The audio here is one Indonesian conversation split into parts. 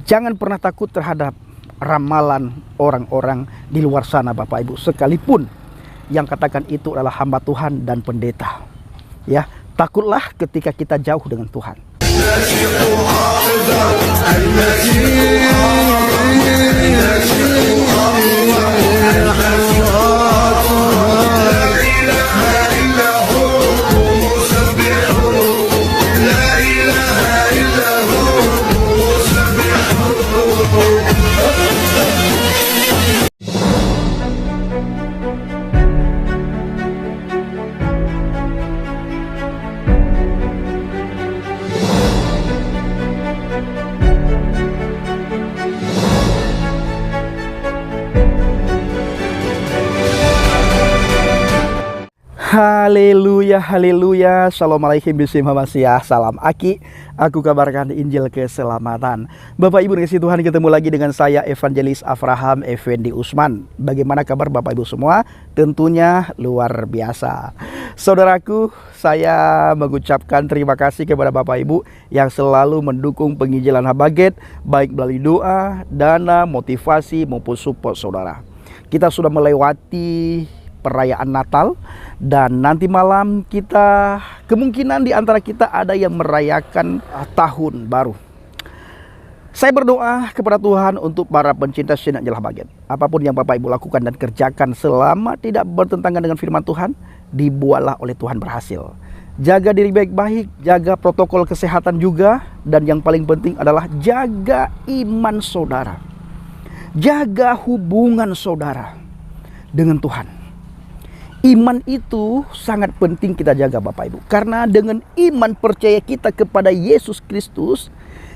Jangan pernah takut terhadap ramalan orang-orang di luar sana Bapak Ibu, sekalipun yang katakan itu adalah hamba Tuhan dan pendeta. Ya, takutlah ketika kita jauh dengan Tuhan. Haleluya, haleluya. Assalamualaikum warahmatullahi wabarakatuh. Salam Aki. Aku kabarkan Injil keselamatan. Bapak Ibu dikasihi Tuhan, ketemu lagi dengan saya Evangelis Avraham Effendi Usman. Bagaimana kabar Bapak Ibu semua? Tentunya luar biasa. Saudaraku, saya mengucapkan terima kasih kepada Bapak Ibu yang selalu mendukung penginjilan Habaget, baik melalui doa, dana, motivasi maupun support saudara. Kita sudah melewati perayaan Natal, dan nanti malam kita kemungkinan di antara kita ada yang merayakan tahun baru. Saya berdoa kepada Tuhan untuk para pencinta sinar Injil Habaget. Apapun yang Bapak Ibu lakukan dan kerjakan selama tidak bertentangan dengan firman Tuhan, dibuatlah oleh Tuhan berhasil. Jaga diri baik-baik, jaga protokol kesehatan juga, dan yang paling penting adalah jaga iman saudara. Jaga hubungan saudara dengan Tuhan. Iman itu sangat penting kita jaga Bapak Ibu. Karena dengan iman percaya kita kepada Yesus Kristus,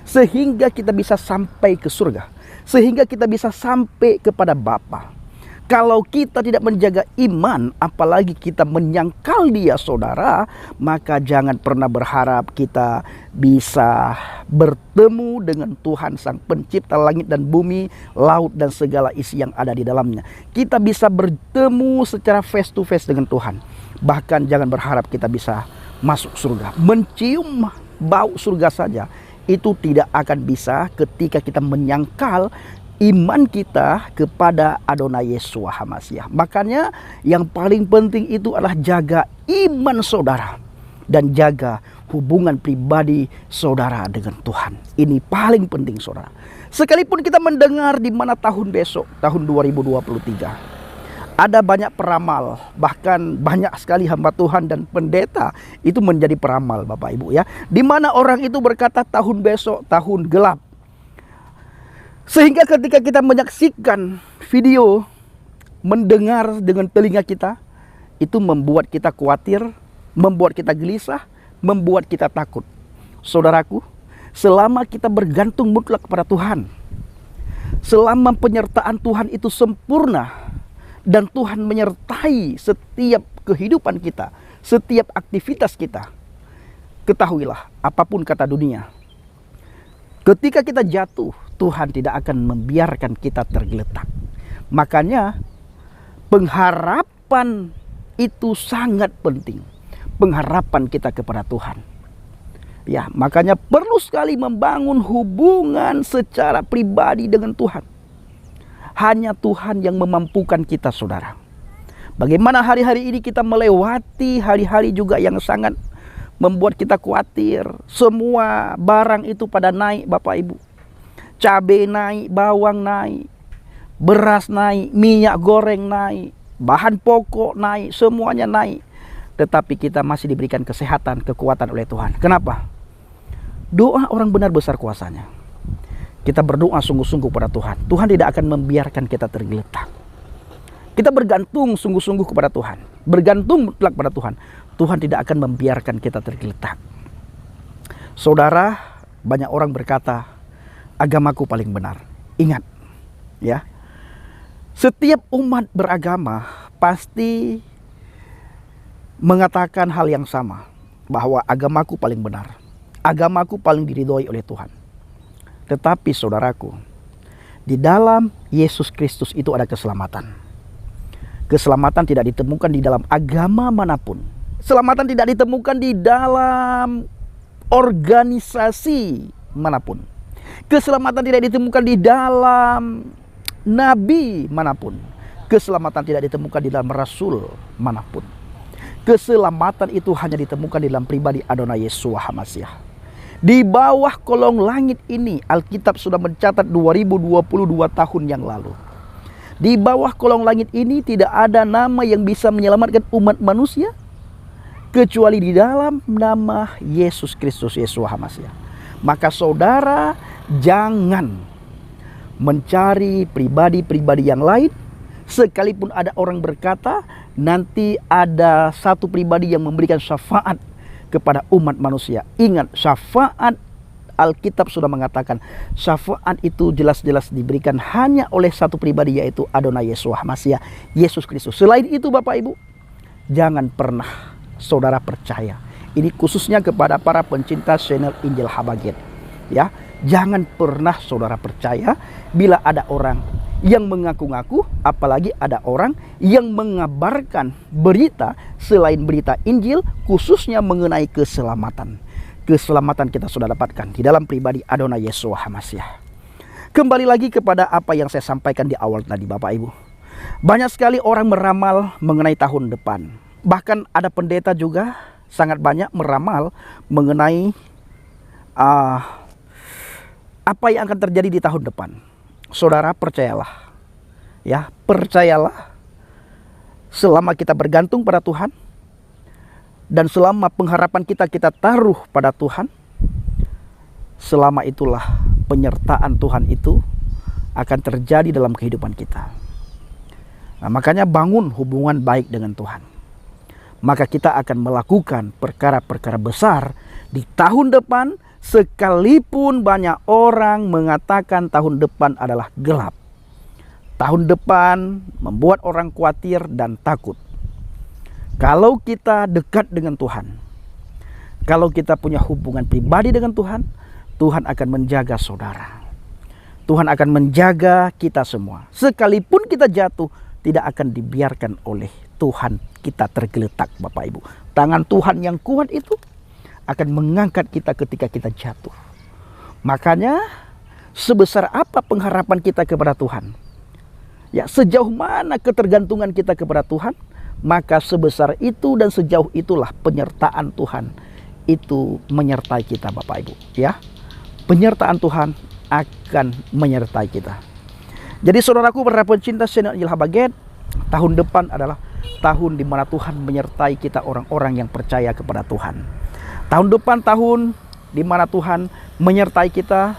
sehingga kita bisa sampai ke surga. Sehingga kita bisa sampai kepada Bapa. Kalau kita tidak menjaga iman, apalagi kita menyangkal dia saudara, maka jangan pernah berharap kita bisa bertemu dengan Tuhan Sang Pencipta langit dan bumi, laut dan segala isi yang ada di dalamnya. Kita bisa bertemu secara face to face dengan Tuhan. Bahkan jangan berharap kita bisa masuk surga. Mencium bau surga saja itu tidak akan bisa ketika kita menyangkal iman kita kepada Adonai Yesus HaMashiach. Makanya yang paling penting itu adalah jaga iman saudara dan jaga hubungan pribadi saudara dengan Tuhan. Ini paling penting saudara. Sekalipun kita mendengar di mana tahun besok, tahun 2023, ada banyak peramal, bahkan banyak sekali hamba Tuhan dan pendeta itu menjadi peramal Bapak Ibu ya. Di mana orang itu berkata tahun besok tahun gelap. Sehingga ketika kita menyaksikan video, mendengar dengan telinga kita, itu membuat kita khawatir, membuat kita gelisah, membuat kita takut. Saudaraku, selama kita bergantung mutlak kepada Tuhan, selama penyertaan Tuhan itu sempurna, dan Tuhan menyertai setiap kehidupan kita, setiap aktivitas kita, ketahuilah apapun kata dunia, ketika kita jatuh, Tuhan tidak akan membiarkan kita tergeletak. Makanya pengharapan itu sangat penting. Pengharapan kita kepada Tuhan. Ya, makanya perlu sekali membangun hubungan secara pribadi dengan Tuhan. Hanya Tuhan yang memampukan kita saudara. Bagaimana hari-hari ini kita melewati hari-hari juga yang sangat membuat kita khawatir. Semua barang itu pada naik Bapak Ibu. Cabai naik, bawang naik, beras naik, minyak goreng naik, bahan pokok naik, semuanya naik. Tetapi kita masih diberikan kesehatan, kekuatan oleh Tuhan. Kenapa? Doa orang benar besar kuasanya. Kita berdoa sungguh-sungguh pada Tuhan. Tuhan tidak akan membiarkan kita tergeletak. Kita bergantung sungguh-sungguh kepada Tuhan. Bergantung mutlak pada Tuhan. Tuhan tidak akan membiarkan kita tergeletak. Saudara, banyak orang berkata, agamaku paling benar. Ingat, ya. Setiap umat beragama pasti mengatakan hal yang sama, bahwa agamaku paling benar. Agamaku paling diridhoi oleh Tuhan. Tetapi saudaraku, di dalam Yesus Kristus itu ada keselamatan. Keselamatan tidak ditemukan di dalam agama manapun. Keselamatan tidak ditemukan di dalam organisasi manapun. Keselamatan tidak ditemukan di dalam nabi manapun. Keselamatan tidak ditemukan di dalam rasul manapun. Keselamatan itu hanya ditemukan di dalam pribadi Adonai Yesus HaMashiach. Di bawah kolong langit ini, Alkitab sudah mencatat 2022 tahun yang lalu. Di bawah kolong langit ini tidak ada nama yang bisa menyelamatkan umat manusia kecuali di dalam nama Yesus Kristus, Yesus HaMashiach. Maka saudara jangan mencari pribadi-pribadi yang lain. Sekalipun ada orang berkata nanti ada satu pribadi yang memberikan syafaat kepada umat manusia. Ingat, syafaat Alkitab sudah mengatakan syafaat itu jelas-jelas diberikan hanya oleh satu pribadi, yaitu Adonai Yesus HaMashiach, Yesus Kristus. Selain itu Bapak Ibu, jangan pernah saudara percaya. Ini khususnya kepada para pencinta channel Injil Habaget. Ya, jangan pernah saudara percaya bila ada orang yang mengaku-ngaku, apalagi ada orang yang mengabarkan berita selain berita Injil, khususnya mengenai keselamatan. Keselamatan kita sudah dapatkan di dalam pribadi Adonai Yesus HaMashiach. Kembali lagi kepada apa yang saya sampaikan di awal tadi Bapak Ibu. Banyak sekali orang meramal mengenai tahun depan. Bahkan ada pendeta juga sangat banyak meramal mengenai apa yang akan terjadi di tahun depan. Saudara percayalah, ya percayalah, selama kita bergantung pada Tuhan dan selama pengharapan kita taruh pada Tuhan, selama itulah penyertaan Tuhan itu akan terjadi dalam kehidupan kita. Nah, makanya bangun hubungan baik dengan Tuhan. Maka kita akan melakukan perkara-perkara besar di tahun depan. Sekalipun banyak orang mengatakan tahun depan adalah gelap, tahun depan membuat orang khawatir dan takut. Kalau kita dekat dengan Tuhan, kalau kita punya hubungan pribadi dengan Tuhan, Tuhan akan menjaga saudara. Tuhan akan menjaga kita semua. Sekalipun kita jatuh, tidak akan dibiarkan oleh Tuhan kita tergeletak Bapak Ibu. Tangan Tuhan yang kuat itu akan mengangkat kita ketika kita jatuh. Makanya sebesar apa pengharapan kita kepada Tuhan, ya sejauh mana ketergantungan kita kepada Tuhan, maka sebesar itu dan sejauh itulah penyertaan Tuhan itu menyertai kita Bapak Ibu. Ya, penyertaan Tuhan akan menyertai kita. Jadi saudaraku para pencinta channel Injil Habaget, tahun depan adalah tahun di mana Tuhan menyertai kita orang-orang yang percaya kepada Tuhan. Tahun depan tahun di mana Tuhan menyertai kita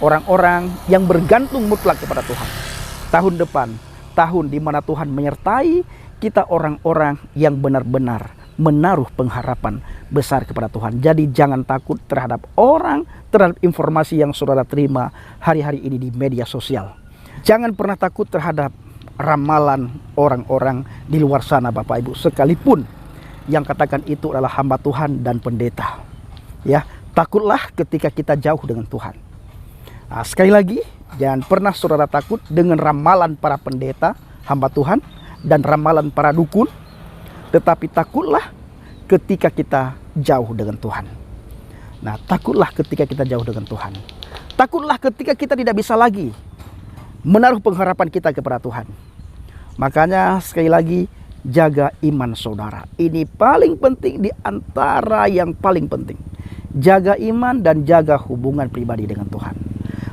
orang-orang yang bergantung mutlak kepada Tuhan. Tahun depan tahun di mana Tuhan menyertai kita orang-orang yang benar-benar menaruh pengharapan besar kepada Tuhan. Jadi jangan takut terhadap orang, terhadap informasi yang saudara terima hari-hari ini di media sosial. Jangan pernah takut terhadap ramalan orang-orang di luar sana Bapak Ibu, sekalipun yang katakan itu adalah hamba Tuhan dan pendeta. Ya, takutlah ketika kita jauh dengan Tuhan. Nah, sekali lagi, jangan pernah saudara takut dengan ramalan para pendeta, hamba Tuhan, dan ramalan para dukun. Tetapi takutlah ketika kita jauh dengan Tuhan. Nah, takutlah ketika kita jauh dengan Tuhan. Takutlah ketika kita tidak bisa lagi menaruh pengharapan kita kepada Tuhan. Makanya sekali lagi, jaga iman saudara. Ini paling penting di antara yang paling penting. Jaga iman dan jaga hubungan pribadi dengan Tuhan.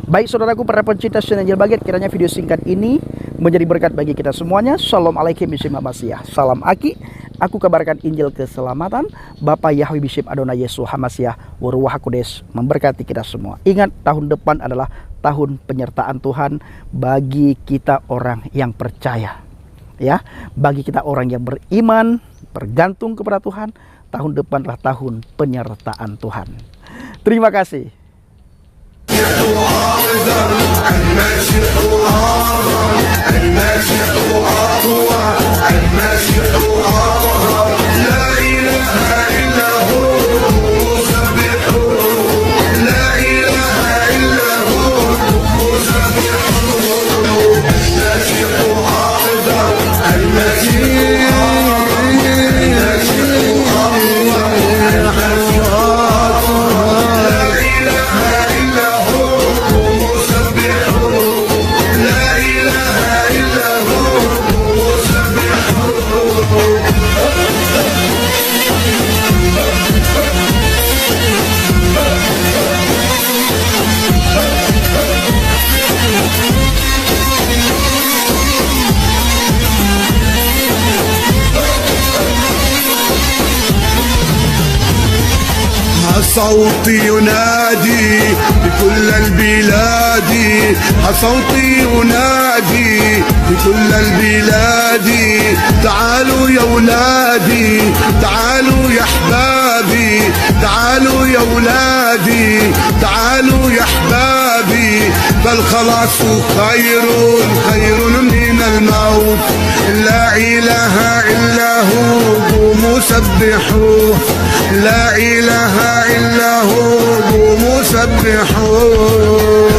Baik saudaraku para pencinta channel Injil Habaget, kiranya video singkat ini menjadi berkat bagi kita semuanya. Shalom alaikum Bishim HaMashiach. Salam Aki. Aku kabarkan Injil keselamatan. Bapak Yahweh Bishim Adonai Yesus HaMashiach Waruah Hakodes memberkati kita semua. Ingat, tahun depan adalah tahun penyertaan Tuhan bagi kita orang yang percaya. Ya, bagi kita orang yang beriman, bergantung kepada Tuhan, tahun depan adalah tahun penyertaan Tuhan. Terima kasih. صوتي ينادي بكل البلاد، صوتي ينادي بكل البلاد. تعالوا يا ولادي، تعالوا يا احبابي، تعالوا يا ولادي، تعالوا يا احبابي. فالخلاص خير من الموت. لا اله الا هو قوموا سبحوه، لا اله الا هو قوموا سبحوه.